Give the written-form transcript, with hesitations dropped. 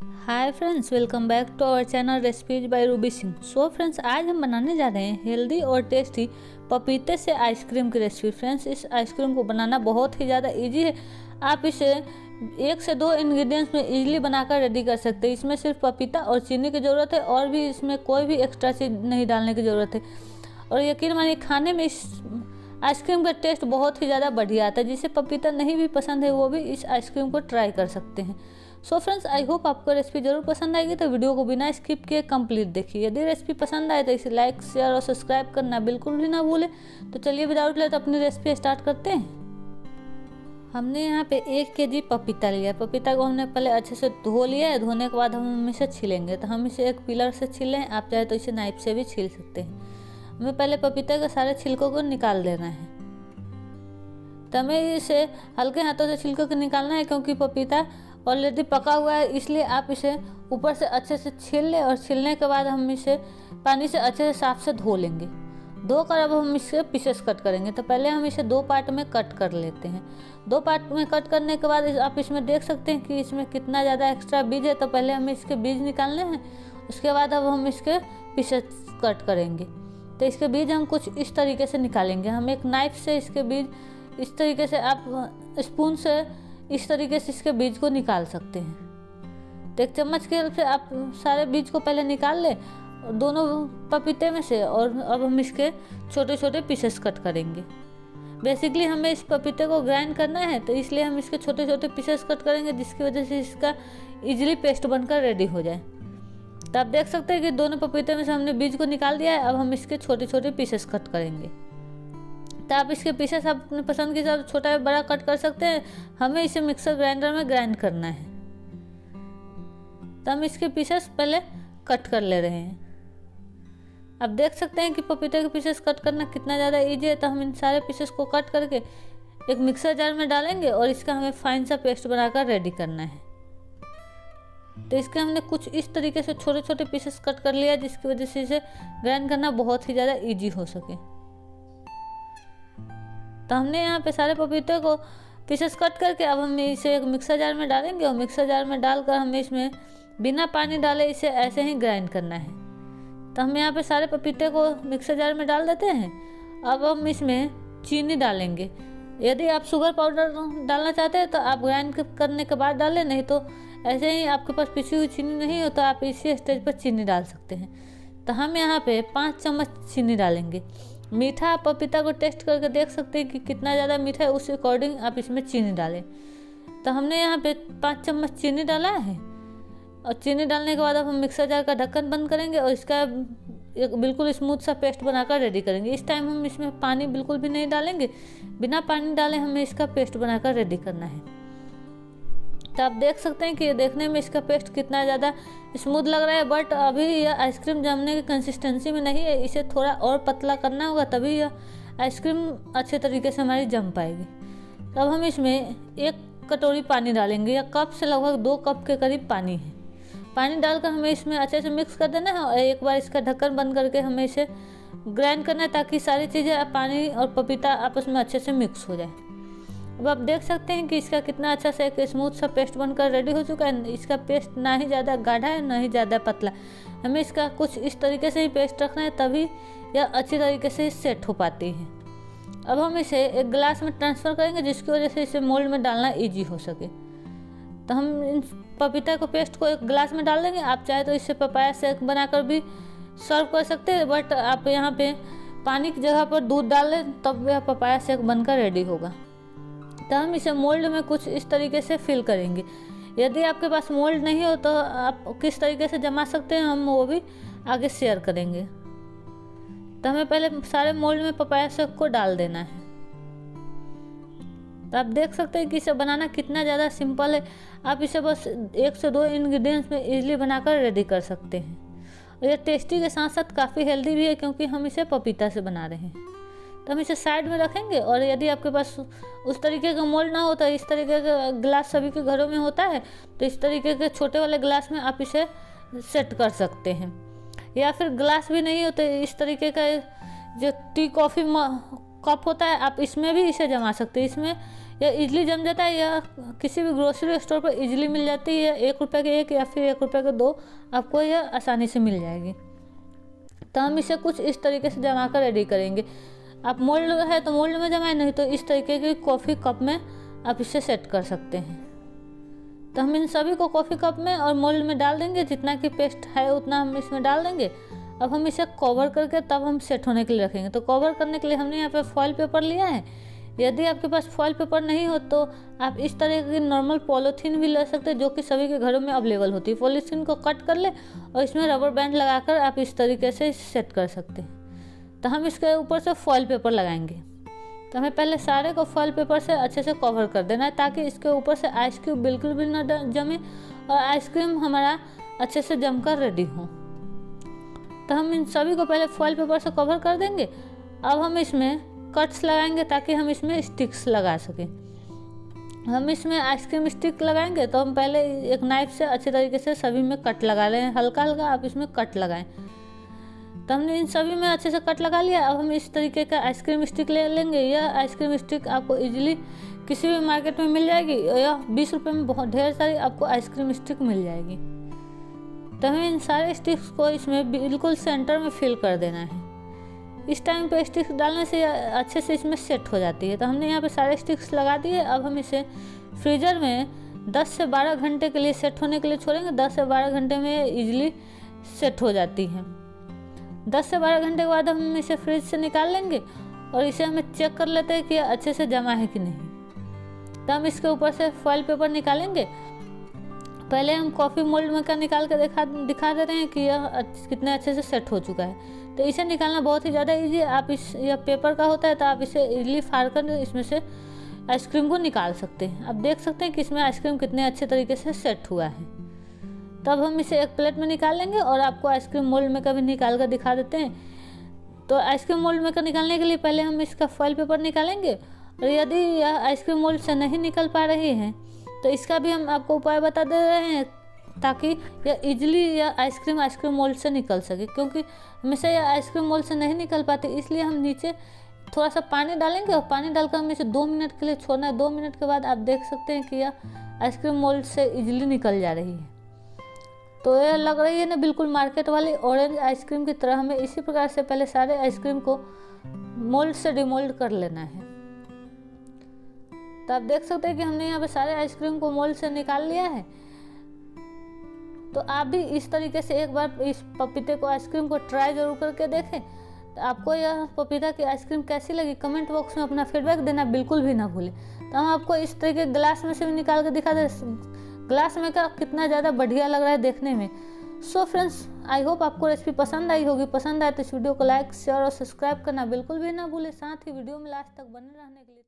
Hi friends, welcome back to our channel recipes by Ruby Singh. So friends, आज हम बनाने जा रहे हैं हेल्दी और टेस्टी पपीते से आइसक्रीम की रेसिपी। फ्रेंड्स, इस आइसक्रीम को बनाना बहुत ही ज़्यादा इजी है। आप इसे 1 से 2 इंग्रेडिएंट्स में इजीली बनाकर रेडी कर सकते हैं। इसमें सिर्फ पपीता और चीनी की ज़रूरत है और भी इसमें कोई भी एक्स्ट्रा चीज़ नहीं डालने की ज़रूरत है। और यकीन मानिए, खाने में इस आइसक्रीम का टेस्ट बहुत ही ज़्यादा बढ़िया आता है। जिसे पपीता नहीं भी पसंद है वो भी इस आइसक्रीम को ट्राई कर सकते हैं। सो फ्रेंड्स, आई होप आपको रेसिपी जरूर पसंद आएगी, तो वीडियो को बिना स्किप किए कंप्लीट देखिए। यदि रेसिपी पसंद आए तो इसे लाइक, शेयर और सब्सक्राइब करना बिल्कुल भी ना भूलें। तो चलिए विदाउट लेट अपनी रेसिपी स्टार्ट करते हैं। हमने यहाँ पे 1 केजी पपीता लिया। पपीता को हमने पहले अच्छे से धो लिया है। धोने के बाद हम इसे छीलेंगे। तो हम इसे एक पिलर से छीलें, आप चाहे तो इसे नाइफ से भी छील सकते हैं। हमें पहले पपीता के सारे छिलकों को निकाल देना है। तो हमें इसे हल्के हाथों से छिलकों को निकालना है, क्योंकि पपीता ऑलरेडी पका हुआ है। इसलिए आप इसे ऊपर से अच्छे से छील लें और छीलने के बाद हम इसे पानी से अच्छे से साफ से धो लेंगे। धोकर अब हम इसके पीसेस कट करेंगे। तो पहले हम इसे 2 पार्ट में कट कर लेते हैं। 2 पार्ट में कट करने के बाद आप इसमें देख सकते हैं कि इसमें कितना ज़्यादा एक्स्ट्रा बीज है। तो पहले हमें इसके बीज निकालने हैं। उसके बाद अब हम इसके पीसेस कट करेंगे। तो इसके बीज हम कुछ इस तरीके से निकालेंगे। हम एक नाइफ से इसके बीज इस तरीके से, आप स्पून से इस तरीके से इसके बीज को निकाल सकते हैं। तो एक चम्मच के हेल्प से आप सारे बीज को पहले निकाल लें दोनों पपीते में से। और अब हम इसके छोटे छोटे पीसेस कट करेंगे। बेसिकली हमें इस पपीते को ग्राइंड करना है, तो इसलिए हम इसके छोटे छोटे पीसेस कट करेंगे, जिसकी वजह से इसका इजीली पेस्ट बनकर रेडी हो जाए। तो आप देख सकते हैं कि दोनों पपीते में से हमने बीज को निकाल दिया है। अब हम इसके छोटे छोटे पीसेस कट करेंगे। तो आप इसके पीसेस अपने पसंद के हिसाब से छोटा या बड़ा कट कर सकते हैं। हमें इसे मिक्सर ग्राइंडर में ग्राइंड करना है। तो हम इसके पीसेस पहले कट कर ले रहे हैं। आप देख सकते हैं कि पपीते के पीसेस कट करना कितना ज़्यादा ईजी है। तो हम इन सारे पीसेस को कट करके एक मिक्सर जार में डालेंगे और इसका हमें फाइन सा पेस्ट बनाकर रेडी करना है। तो इसके हमने कुछ इस तरीके से छोटे छोटे पीसेस कट कर लिया, जिसकी वजह से इसे ग्राइंड करना बहुत ही ज़्यादा ईजी हो सके। तो हमने यहाँ पे सारे पपीते को पीसेस कट करके अब हम इसे एक मिक्सर जार में डालेंगे। और मिक्सर जार में डालकर हमें इसमें बिना पानी डाले इसे ऐसे ही ग्राइंड करना है। तो हम यहाँ पे सारे पपीते को मिक्सर जार में डाल देते हैं। अब हम इसमें चीनी डालेंगे। यदि आप शुगर पाउडर डालना चाहते हैं तो आप ग्राइंड करने के बाद डालें, नहीं तो ऐसे ही आपके पास पिसी हुई चीनी नहीं हो तो आप इसी स्टेज पर चीनी डाल सकते हैं। तो हम यहाँ पे 5 चम्मच चीनी डालेंगे। मीठा आप पपीता को टेस्ट करके देख सकते हैं कि कितना ज़्यादा मीठा है, उस अकॉर्डिंग आप इसमें चीनी डालें। तो हमने यहाँ पे 5 चम्मच चीनी डाला है। और चीनी डालने के बाद अब हम मिक्सर जार का ढक्कन बंद करेंगे और इसका एक बिल्कुल स्मूथ सा पेस्ट बनाकर रेडी करेंगे। इस टाइम हम इसमें पानी बिल्कुल भी नहीं डालेंगे। बिना पानी डाले हमें इसका पेस्ट बनाकर रेडी करना है। तो आप देख सकते हैं कि देखने में इसका पेस्ट कितना ज़्यादा स्मूथ लग रहा है, बट अभी यह आइसक्रीम जमने की कंसिस्टेंसी में नहीं है। इसे थोड़ा और पतला करना होगा, तभी यह आइसक्रीम अच्छे तरीके से हमारी जम पाएगी। तो अब हम इसमें 1 कटोरी पानी डालेंगे, या कप से लगभग 2 कप के करीब पानी है। पानी डालकर हमें इसमें अच्छे से मिक्स कर देना है और एक बार इसका ढक्कन बंद करके हमें इसे ग्राइंड करना है, ताकि सारी चीज़ें पानी और पपीता आपस में अच्छे से मिक्स हो जाए। अब आप देख सकते हैं कि इसका कितना अच्छा सा एक स्मूथ सा पेस्ट बनकर रेडी हो चुका है। इसका पेस्ट ना ही ज़्यादा गाढ़ा है, ना ही ज़्यादा पतला। हमें इसका कुछ इस तरीके से ही पेस्ट रखना है, तभी यह अच्छी तरीके से सेट हो पाती है। अब हम इसे एक गिलास में ट्रांसफ़र करेंगे, जिसकी वजह से इसे मोल्ड में डालना ईजी हो सके। तो हम इन पपीता को पेस्ट को एक गिलास में डाल देंगे। आप चाहे तो इससे पपाया शेक बनाकर भी सर्व कर सकते हैं, बट आप यहाँ पे पानी की जगह पर दूध डाल लें, तब यह पपाया शेक बनकर रेडी होगा। तो हम इसे मोल्ड में कुछ इस तरीके से फिल करेंगे। यदि आपके पास मोल्ड नहीं हो तो आप किस तरीके से जमा सकते हैं, हम वो भी आगे शेयर करेंगे। तो हमें पहले सारे मोल्ड में पपाया शेक को डाल देना है। तो आप देख सकते हैं कि इसे बनाना कितना ज़्यादा सिंपल है। आप इसे बस 1 से 2 इंग्रेडिएंट्स में इजीली बनाकर रेडी कर सकते हैं। और यह टेस्टी के साथ साथ काफ़ी हेल्दी भी है, क्योंकि हम इसे पपीता से बना रहे हैं। तो हम इसे साइड में रखेंगे। और यदि आपके पास उस तरीके का मोल्ड ना हो तो इस तरीके का गिलास सभी के घरों में होता है, तो इस तरीके के छोटे वाले गिलास में आप इसे सेट कर सकते हैं। या फिर गिलास भी नहीं हो तो इस तरीके का जो टी कॉफ़ी कप होता है, आप इसमें भी इसे जमा सकते हैं। इसमें यह ईजिली जम जाता है, या किसी भी ग्रोसरी स्टोर पर ईजिली मिल जाती है। 1 रुपये के 1 या फिर 1 रुपये के 2 आपको यह आसानी से मिल जाएगी। तो हम इसे कुछ इस तरीके से जमा कर रेडी करेंगे। आप मोल्ड है तो मोल्ड में जमाएं, नहीं तो इस तरीके के कॉफ़ी कप में आप इसे सेट कर सकते हैं। तो हम इन सभी को कॉफ़ी कप में और मोल्ड में डाल देंगे, जितना कि पेस्ट है उतना हम इसमें डाल देंगे। अब हम इसे कवर करके तब हम सेट होने के लिए रखेंगे। तो कवर करने के लिए हमने यहाँ पे फॉइल पेपर लिया है। यदि आपके पास फॉइल पेपर नहीं हो तो आप इस तरह की नॉर्मल पॉलीथीन भी ले सकते हैं, जो कि सभी के घरों में अवेलेबल होती है। पॉलीथीन को कट कर ले और इसमें रबर बैंड लगाकर आप इस तरीके से सेट कर सकते हैं। तो हम इसके ऊपर से फॉइल पेपर लगाएंगे। तो हमें पहले सारे को फॉइल पेपर से अच्छे से कवर कर देना है, ताकि इसके ऊपर से आइस क्यूब बिल्कुल भी ना जमे और आइसक्रीम हमारा अच्छे से जमकर रेडी हो। तो हम इन सभी को पहले फॉइल पेपर से कवर कर देंगे। अब हम इसमें कट्स लगाएंगे ताकि हम इसमें स्टिक्स लगा सकें। हम इसमें आइसक्रीम स्टिक लगाएंगे, तो हम पहले एक नाइफ से अच्छे तरीके से सभी में कट लगा लें। हल्का हल्का आप इसमें कट लगाएं। तो हमने इन सभी में अच्छे से कट लगा लिया। अब हम इस तरीके का आइसक्रीम स्टिक ले लेंगे। यह आइसक्रीम स्टिक आपको इजीली किसी भी मार्केट में मिल जाएगी, या 20 रुपये में बहुत ढेर सारी आपको आइसक्रीम स्टिक मिल जाएगी। तो हमें इन सारे स्टिक्स को इसमें बिल्कुल सेंटर में फिल कर देना है। इस टाइम पे स्टिक्स डालने से अच्छे से इसमें सेट हो जाती है। तो हमने यहाँ पे सारे स्टिक्स लगा दिए। अब हम इसे फ्रीज़र में 10 से 12 घंटे के लिए सेट होने के लिए छोड़ेंगे। 10 से 12 घंटे में इजीली सेट हो जाती है। 10 से 12 घंटे के बाद हम इसे फ्रिज से निकाल लेंगे और इसे हमें चेक कर लेते हैं कि अच्छे से जमा है कि नहीं। तो हम इसके ऊपर से फॉइल पेपर निकालेंगे। पहले हम कॉफ़ी मोल्ड में का निकाल कर दिखा दे रहे हैं कि यह कितने अच्छे से सेट हो चुका है। तो इसे निकालना बहुत ही ज़्यादा ईजी है। आप यह पेपर का होता है, तो आप इसे इजीली फाड़ कर इसमें से आइसक्रीम को निकाल सकते हैं। आप देख सकते हैं कि इसमें आइसक्रीम कितने अच्छे तरीके से सेट हुआ है। तब हम इसे एक प्लेट में निकाल लेंगे और आपको आइसक्रीम मोल्ड में का भी निकाल कर दिखा देते हैं। तो आइसक्रीम मोल्ड में का निकालने के लिए पहले हम इसका फॉइल पेपर निकालेंगे, और यदि यह आइसक्रीम मोल्ड से नहीं निकल पा रही है तो इसका भी हम आपको उपाय बता दे रहे हैं, ताकि यह इजीली यह आइसक्रीम मोल्ड से निकल सके। क्योंकि हमेशा यह आइसक्रीम मोल्ड से नहीं निकल पाती, इसलिए हम नीचे थोड़ा सा पानी डालेंगे और पानी डालकर हम इसे 2 मिनट के लिए छोड़ना है। 2 मिनट के बाद आप देख सकते हैं कि यह आइसक्रीम मोल्ड से इजीली निकल जा रही है। तो यह लग रही है ना बिल्कुल मार्केट वाली ऑरेंज आइसक्रीम की तरह। हमें इसी प्रकार से पहले सारे आइसक्रीम को मोल्ड से डिमोल्ड कर लेना है। तो आप देख सकते हैं कि हमने यहाँ पे सारे आइसक्रीम को मोल्ड से निकाल लिया है। तो आप भी इस तरीके से एक बार इस पपीते को आइसक्रीम को ट्राई जरूर करके देखें। तो आपको यह पपीता की आइसक्रीम कैसी लगी कमेंट बॉक्स में अपना फीडबैक देना बिल्कुल भी ना भूलें। तो हम आपको इस तरीके ग्लास में से भी निकाल कर दिखा दे। ग्लास में का कितना ज़्यादा बढ़िया लग रहा है देखने में। सो फ्रेंड्स, आई होप आपको रेसिपी पसंद आई होगी। पसंद आए तो इस वीडियो को लाइक शेयर और सब्सक्राइब करना बिल्कुल भी ना भूलें। साथ ही वीडियो में लास्ट तक बने रहने के लिए